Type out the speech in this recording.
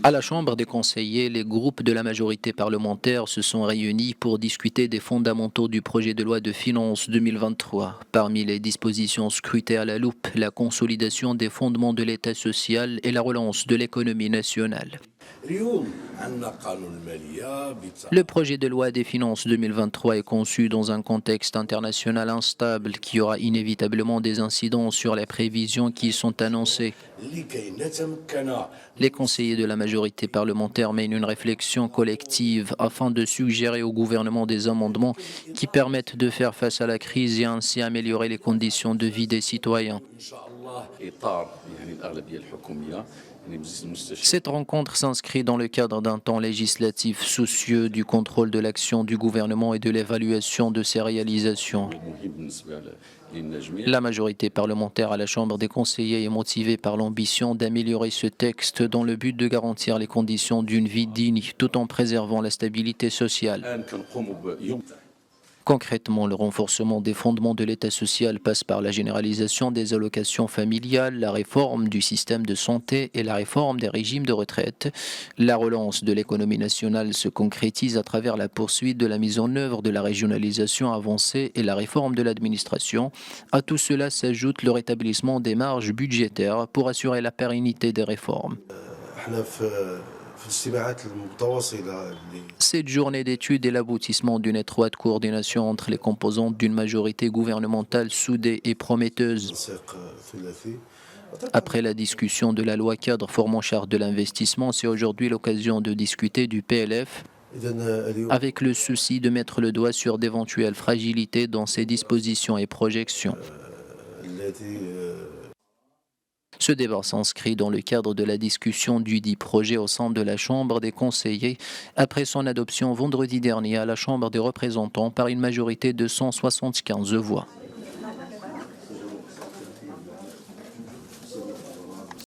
À la Chambre des conseillers, les groupes de la majorité parlementaire se sont réunis pour discuter des fondamentaux du projet de loi de finances 2023. Parmi les dispositions scrutées à la loupe, la consolidation des fondements de l'État social et la relance de l'économie nationale. Le projet de loi des finances 2023 est conçu dans un contexte international instable qui aura inévitablement des incidences sur les prévisions qui sont annoncées. Les conseillers de la majorité parlementaire mènent une réflexion collective afin de suggérer au gouvernement des amendements qui permettent de faire face à la crise et ainsi améliorer les conditions de vie des citoyens. Cette rencontre s'inscrit dans le cadre d'un temps législatif soucieux du contrôle de l'action du gouvernement et de l'évaluation de ses réalisations. La majorité parlementaire à la Chambre des conseillers est motivée par l'ambition d'améliorer ce texte dans le but de garantir les conditions d'une vie digne tout en préservant la stabilité sociale. Concrètement, le renforcement des fondements de l'État social passe par la généralisation des allocations familiales, la réforme du système de santé et la réforme des régimes de retraite. La relance de l'économie nationale se concrétise à travers la poursuite de la mise en œuvre de la régionalisation avancée et la réforme de l'administration. À tout cela s'ajoute le rétablissement des marges budgétaires pour assurer la pérennité des réformes. Cette journée d'études est l'aboutissement d'une étroite coordination entre les composantes d'une majorité gouvernementale soudée et prometteuse. Après la discussion de la loi cadre formant charte de l'investissement, c'est aujourd'hui l'occasion de discuter du PLF avec le souci de mettre le doigt sur d'éventuelles fragilités dans ses dispositions et projections. Ce débat s'inscrit dans le cadre de la discussion du dit projet au sein de la Chambre des conseillers après son adoption vendredi dernier à la Chambre des représentants par une majorité de 175 voix.